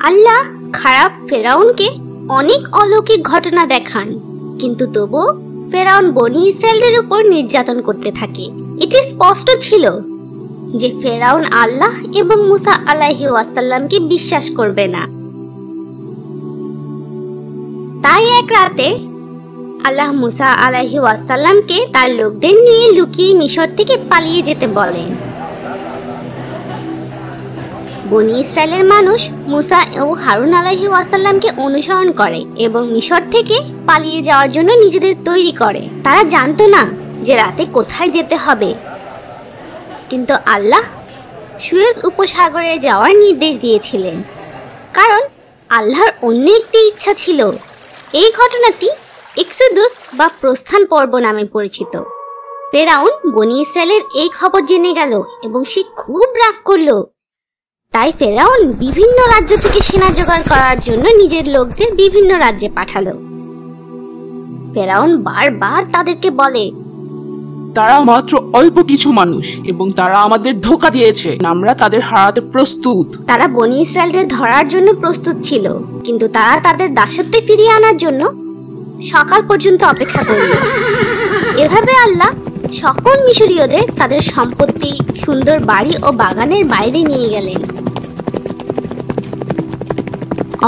আল্লাহ খারাপ ফেরাউনকে অনেক অলৌকিক ঘটনা দেখান, কিন্তু তবুও ফেরাউন বনি ইসরায়েলদের উপর নির্যাতন করতে থাকে। এটি স্পষ্ট ছিল যে ফেরাউন আল্লাহ এবং মুসা আলাইহি ওয়াসাল্লামকে বিশ্বাস করবে না। তাই এক রাতে আল্লাহ মুসা আলাইহি ওয়াসাল্লামকে তার লোকদের নিয়ে লুকিয়ে মিশর থেকে পালিয়ে যেতে বলেন। বনি ইসরায়েলের মানুষ মুসা ও হারুন আলাইহি ওয়াসাল্লামকে অনুসরণ করে এবং মিশর থেকে পালিয়ে যাওয়ার জন্য নিজেদের তৈরি করে। তারা জানতো না যে রাতে কোথায় যেতে হবে, কিন্তু আল্লাহ সুয়েজ উপসাগরে যাওয়ার নির্দেশ দিয়েছিলেন, কারণ আল্লাহর অন্য একটি ইচ্ছা ছিল। এই ঘটনাটি এক্সোডাস বা প্রস্থান পর্ব নামে পরিচিত। ফেরাউন বনি ইসরায়েলের এই খবর জেনে গেল এবং সে খুব রাগ করলো। তাই ফেরাউন বিভিন্ন রাজ্য থেকে সেনা জোগাড় করার জন্য নিজের লোকদের বিভিন্ন রাজ্যে পাঠালো। ফেরাউন বারবার তাদেরকে বলে, তারা মাত্র অল্প কিছু মানুষ এবং তারা আমাদের ধোঁকা দিয়েছে, আমরা তাদের হারাতে প্রস্তুত। তারা বনি ইসরায়েলদের ধরার জন্য প্রস্তুত ছিল, কিন্তু তারা তাদের দাসত্বে ফিরিয়ে আনার জন্য সকাল পর্যন্ত অপেক্ষা করল। এভাবে আল্লাহ সকল মিশরীয়দের তাদের সম্পত্তি, সুন্দর বাড়ি ও বাগানের বাইরে নিয়ে গেলেন।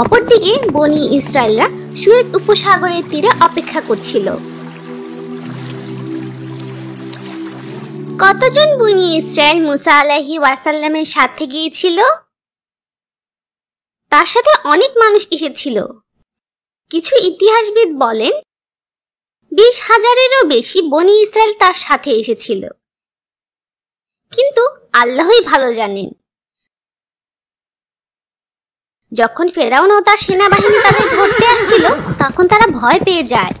অপরদিকে বনি ইসরায়েলরা সুয়েজ উপসাগরের তীরে অপেক্ষা করছিল। কতজন বনি ইসরায়েল মুসা আলাইহি ওয়াসাল্লামের সাথে গিয়েছিল? তার সাথে অনেক মানুষ এসেছিল। কিছু ইতিহাসবিদ বলেন 20,000-এরও বেশি বনি ইসরায়েল তার সাথে এসেছিল, কিন্তু আল্লাহই ভালো জানেন। যখন ফেরাউন ও তার সেনাবাহিনী তাদের ধরতে আসছিল, তখন তারা ভয় পেয়ে যায়।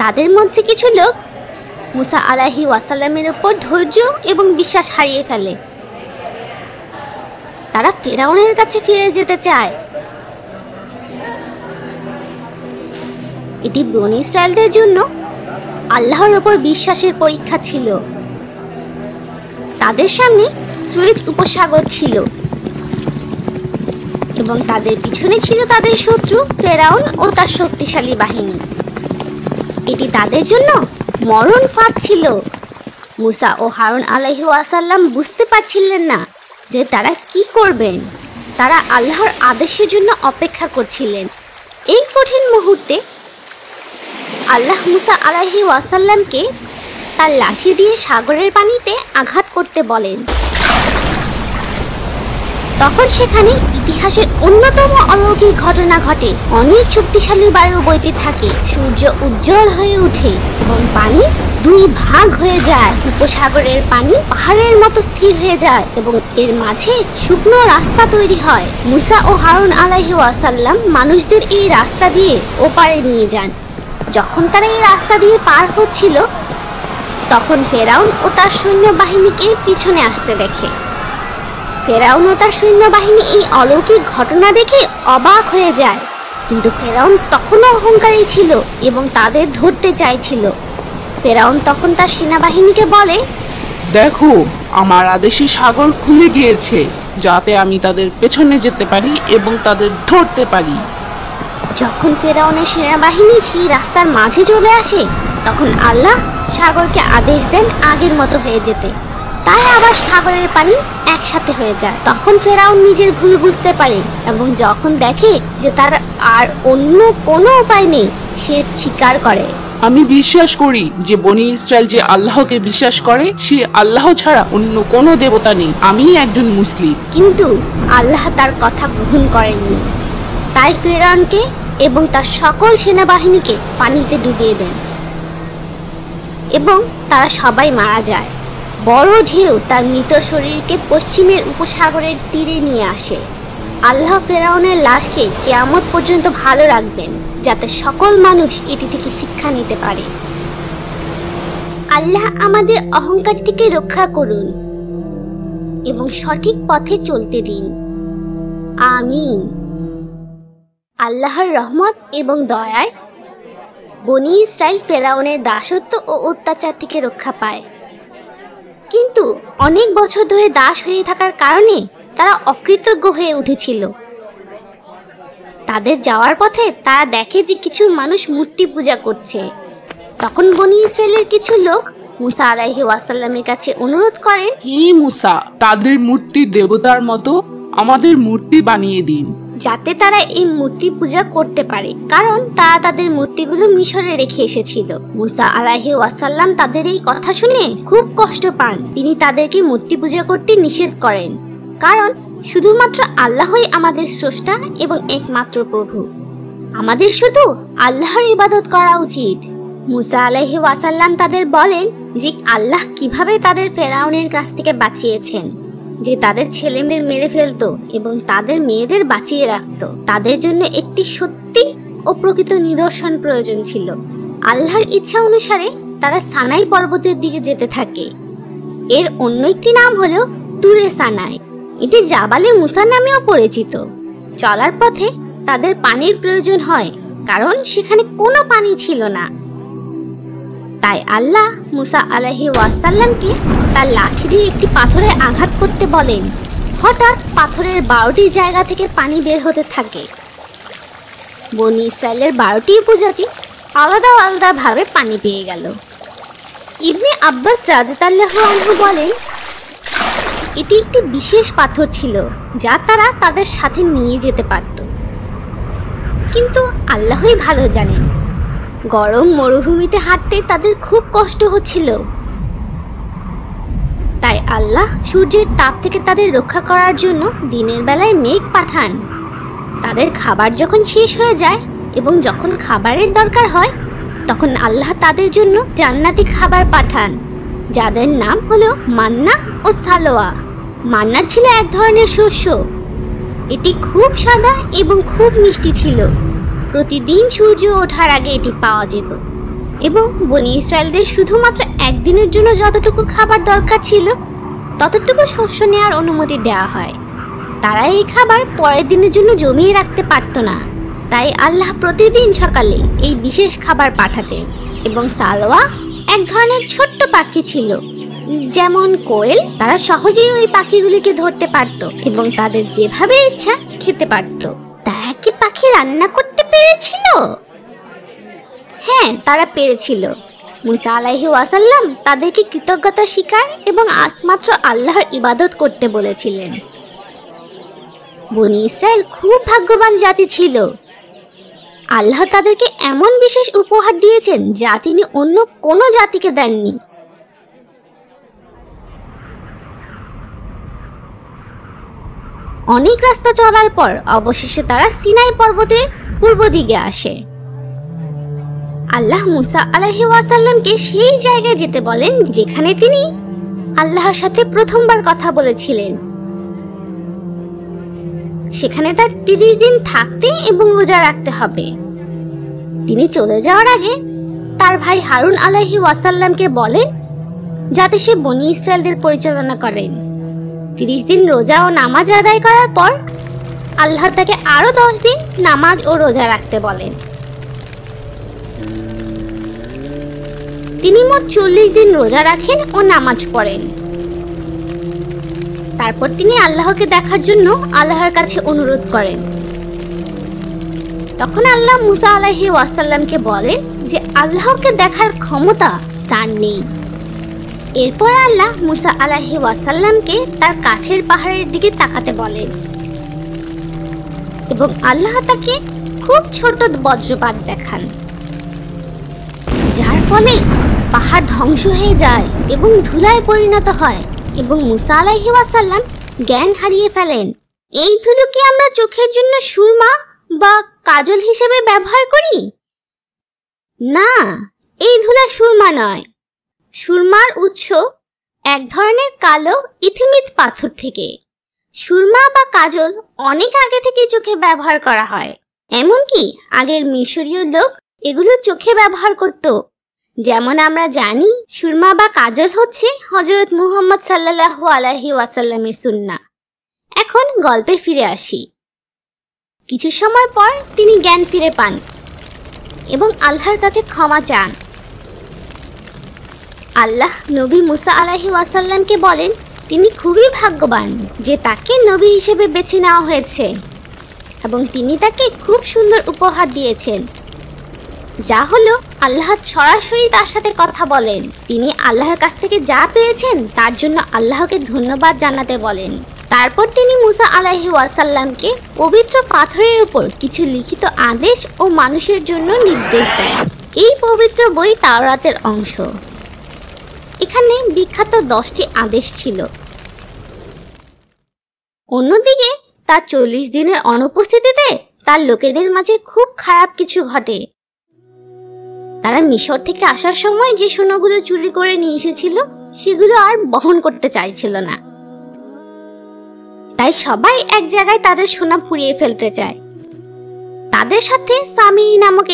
তাদের মধ্যে কিছু লোক মুসা আলাইহি ওয়াসাল্লামের উপর ধৈর্য এবং বিশ্বাস হারিয়ে ফেলে। তারা ফেরাউনের কাছে ফিরে যেতে চায়। এটি বনি ইসরায়েলদের জন্য আল্লাহর উপর বিশ্বাসের পরীক্ষা ছিল। তাদের সামনে সুয়েজ উপসাগর ছিল এবং তাদের পিছনে ছিল তাদের শত্রু ফেরাউন ও তার শক্তিশালী বাহিনী। এটি তাদের জন্য মরণ ফাঁদ ছিল। মুসা ও হারুন আলাইহি ওয়াসাল্লাম বুঝতে পারছিলেন না যে তারা কি করবেন। তারা আল্লাহর আদেশের জন্য অপেক্ষা করছিলেন। এই কঠিন মুহূর্তে আল্লাহ মুসা আলাইহি ওয়াসাল্লামকে তার লাঠি দিয়ে সাগরের পানিতে আঘাত করতে বলেন। তখন সেখানে ইতিহাসের অন্যতম অলৌকিক ঘটনা ঘটে। অনেক শক্তিশালী বায়ু বইতে থাকে, সূর্য উজ্জ্বল হয়ে ওঠে এবং পানি 2 ভাগ হয়ে যায়। উপসাগরের পানি পাহাড়ের মতো স্থির হয়ে যায় এবং এর মাঝে শুকনো রাস্তা তৈরি হয়। মুসা ও হারুন আলাইহি ওয়াসাল্লাম মানুষদের এই রাস্তা দিয়ে ওপারে নিয়ে যান। যখন তারা এই রাস্তা দিয়ে পার হচ্ছিল, তখন ফেরাউন ও তার সৈন্যবাহিনীকে পিছনে আসতে দেখে। ফেরাউন ও তার সৈন্যবাহিনী এই অলৌকিক ঘটনা দেখে অবাক হয়ে যায়, কিন্তু ফেরাউন তখনও অহংকারী ছিল এবং তাদের ধরতে চাইছিল। ফেরাউন তখন তার সেনাবাহিনীকে বলে, দেখো, আমার আদেশে সাগর খুলে গিয়েছে, যাতে আমি তাদের পেছনে যেতে পারি এবং তাদের ধরতে পারি। যখন ফেরাউনের সেনাবাহিনী সেই রাস্তার মাঝে চলে আসে, তখন আল্লাহ সাগরকে আদেশ দেন আগের মতো হয়ে যেতে। তাই আবার সাগরের পানি একসাথে হয়ে যায়। তখন ফেরাউন নিজের ভুল বুঝতে পারে এবং যখন দেখে যে তার আর অন্য কোনো উপায় নেই, সে স্বীকার করে, আমি বিশ্বাস করি যে বনি ইসরায়েল যে আল্লাহকে বিশ্বাস করে, সে আল্লাহ ছাড়া অন্য কোনো দেবতা নেই। আমি একজন মুসলিম। কিন্তু আল্লাহ তার কথা গ্রহণ করেননি। তাই ফেরাউনকে এবং তার সকল সেনাবাহিনীকে পানিতে ডুবিয়ে দেন এবং তারা সবাই মারা যায়। বড় ঢেউ তার মৃত শরীরকে পশ্চিমের উপসাগরের তীরে নিয়ে আসে। আল্লাহ ফেরাউনের লাশকে কিয়ামত পর্যন্ত ভালো রাখবেন, যাতে সকল মানুষ এটি থেকে শিক্ষা নিতে পারে। আল্লাহ আমাদের অহংকার থেকে রক্ষা করুন এবং সঠিক পথে চলতে দিন। আমিন। আল্লাহর রহমত এবং দয়ায় বনি ইসরায়েল ফেরাউনের দাসত্ব ও অত্যাচার থেকে রক্ষা পায়, কিন্তু অনেক বছর ধরে দাস হয়ে থাকার কারণে তারা অকৃতজ্ঞ হয়ে উঠেছিল। তাদের যাওয়ার পথে তারা দেখে যে কিছু মানুষ মূর্তি পূজা করছে। তখন বনী ইসরায়েলের কিছু লোক মুসা আলাইহি ওয়াসাল্লামের কাছে অনুরোধ করেন, হে মুসা, তাদের মূর্তি দেবতার মতো আমাদের মূর্তি বানিয়ে দিন, যাতে তারা এই মূর্তি পূজা করতে পারে, কারণ তারা তাদের মূর্তিগুলো মিশরে রেখে এসেছিল। মুসা আলাইহি ওয়াসাল্লাম তাদের এই কথা শুনে খুব কষ্ট পান। তিনি তাদেরকে মূর্তি পূজা করতে নিষেধ করেন, কারণ শুধুমাত্র আল্লাহই আমাদের স্রষ্টা এবং একমাত্র প্রভু। আমাদের শুধু আল্লাহর ইবাদত করা উচিত। মুসা আলাইহি ওয়াসাল্লাম তাদের বলেন যে আল্লাহ কিভাবে তাদের ফেরাউনের কাছ থেকে বাঁচিয়েছেন, যে তাদের ছেলেমেয়েদের মেরে ফেলতো এবং তাদের মেয়েদের বাঁচিয়ে রাখতো। তাদের জন্য একটি সত্যি ও প্রকৃত নিদর্শন প্রয়োজন ছিল। আল্লাহর ইচ্ছা অনুসারে তারা সানাই পর্বতের দিকে যেতে থাকে। এর অন্য একটি নাম হলো তুরে সানাই। এটি জাবালে মুসা নামেও পরিচিত। চলার পথে তাদের পানির প্রয়োজন হয়, কারণ সেখানে কোনো পানি ছিল না। তাই আল্লাহ মুসা আলাইহি ওয়াসাল্লামকে তার লাঠি দিয়ে একটি পাথরে আঘাত করতে বলেন। হঠাৎ পাথরের 12টি জায়গা থেকে পানি বের হতে থাকে। বনী ইসরায়েলের 12টি উপজাতি আলাদা আলাদা ভাবে পানি পেয়ে গেল। ইবনে আব্বাস রাদিয়াল্লাহু আনহু বলেন, এটি একটি বিশেষ পাথর ছিল যা তারা তাদের সাথে নিয়ে যেতে পারত। কিন্তু আল্লাহই ভালো জানেন, গরম মরুভূমিতে হাঁটতে তাদের খুব কষ্ট হচ্ছিল। তাই আল্লাহ সূর্যের তাপ থেকে তাদের রক্ষা করার জন্য দিনের বেলায় মেঘ পাঠান। তাদের খাবার যখন শেষ হয়ে যায় এবং যখন খাবারের দরকার হয়, তখন আল্লাহ তাদের জন্য জান্নাতি খাবার পাঠান, যাদের নাম হলো মান্না ও সালোয়া। মান্না ছিল এক ধরনের শস্য। এটি খুব সাদা এবং খুব মিষ্টি ছিল। প্রতিদিন সূর্য ওঠার আগে এটি পাওয়া যেত এবং বনী ইসরায়েলদের শুধুমাত্র একদিনের জন্য যতটুকু খাবার দরকার ছিল ততটুকু শস্য নেওয়ার অনুমতি দেওয়া হয়। তারা এই খাবার পরের দিনের জন্য জমিয়ে রাখতে পারত না। তাই আল্লাহ প্রতিদিন সকালে এই বিশেষ খাবার পাঠাতেন। এবং সালোয়া এক ধরনের ছোট্ট পাখি ছিল, যেমন কোয়েল। তারা সহজেই ওই পাখিগুলিকে ধরতে পারত এবং তাদের যেভাবে ইচ্ছা খেতে পারত। তারা কি পাখি রান্না করতে পেরেছিল? হ্যাঁ, তারা পেরেছিল। মুসা আলাইহি ওয়াসাল্লাম তাদেরকে কৃতজ্ঞতা স্বীকার এবং একমাত্র আল্লাহর ইবাদত করতে বলেছিলেন। বনী ইসরায়েল খুব ভাগ্যবান জাতি ছিল। আল্লাহ তাদেরকে এমন বিশেষ উপহার দিয়েছেন যা তিনি অন্য কোনো জাতিকে দেননি। অনেক রাস্তা চলার পর অবশেষে তারা সিনাই পর্বতের পূর্ব দিকে আসে। আল্লাহ মুসা আলাইহি ওয়াসাল্লামকে সেই জায়গায় যেতে বলেন যেখানে তিনি আল্লাহর সাথে প্রথমবার কথা বলেছিলেন। সেখানে তার 30 দিন থাকতে এবং রোজা রাখতে হবে। তিনি চলে যাওয়ার আগে তার ভাই হারুন আলাইহি ওয়াসাল্লামকে বলেন যাতে সে বনী ইসরায়েলদের পরিচালনা করেন। 30 দিন রোজা ও নামাজ আদায় করার পর আল্লাহ তাকে আরো 10 দিন নামাজ ও রোজা রাখতে বলেন। তিনি মোট 40 দিন রোজা রাখেন ও নামাজ পড়েন। তারপর তিনি আল্লাহকে দেখার জন্য আল্লাহর কাছে অনুরোধ করেন। তখন আল্লাহ মুসা আলাইহি ওয়াসাল্লামকে বলেন যে আল্লাহকে দেখার ক্ষমতা তার নেই। এরপর আল্লাহ মুসা আলাইহি ওয়াসাল্লামকে তার কাছের পাহাড়ের দিকে তাকাতে বলেন এবং আল্লাহ তাকে খুব ছোট বজ্রপাত দেখান, যার ফলে পাহাড় ধ্বংস হয়ে যায় এবং ধুলায় পরিণত হয় এবং মুসা আলাইহি ওয়াসাল্লাম জ্ঞান হারিয়ে ফেলেন। এই ধুলো কি আমরা চোখের জন্য সুরমা বা কাজল হিসেবে ব্যবহার করি? না, এই ধুলা সুরমা নয়। সুরমার উৎস এক ধরনের কালো ইথিমিত পাথর থেকে। সুরমা বা কাজল অনেক আগে থেকে চোখে ব্যবহার করা হয়। এমনকি আগের মিশরীয় লোক এগুলো চোখে ব্যবহার করত। যেমন আমরা জানি, সুরমা বা কাজল হচ্ছে হযরত মুহাম্মদ সাল্লাল্লাহু আলাইহি ওয়াসাল্লামের সুন্নাহ। এখন গল্পে ফিরে আসি। কিছু সময় পর তিনি জ্ঞান ফিরে পান এবং আল্লাহর কাছে ক্ষমা চান। আল্লাহ নবী মুসা আলাইহি ওয়াসাল্লামকে বলেন তিনি খুবই ভাগ্যবান যে তাকে নবী হিসেবে বেছে নেওয়া হয়েছে এবং তিনি তাকে খুব সুন্দর উপহার দিয়েছেন, যা হলো আল্লাহ সরাসরি তার সাথে কথা বলেন। তিনি আল্লাহর কাছ থেকে যা পেয়েছেন তার জন্য আল্লাহকে ধন্যবাদ জানাতে বলেন। তারপর তিনি মুসা আলাইহি ওয়াসাল্লামকে পবিত্র পাথরের উপর কিছু লিখিত আদেশ ও মানুষের জন্য নির্দেশ দেন। এই পবিত্র বই তাওরাতের অংশ। এখানে বিখ্যাত 10টি আদেশ ছিল। অন্যদিকে তার 40 দিনের অনুপস্থিতিতে তার লোকেদের মাঝে খুব খারাপ কিছু ঘটে। তারা মিশর থেকে আসার সময় যে সোনাগুলো চুরি করে নিয়ে এসেছিল সেগুলো আর বহন করতে চাইছিল না। তাই সবাই এক জায়গায় তাদের সোনা পুড়িয়ে ফেলতে চায়। তাদের সাথে সামি নামক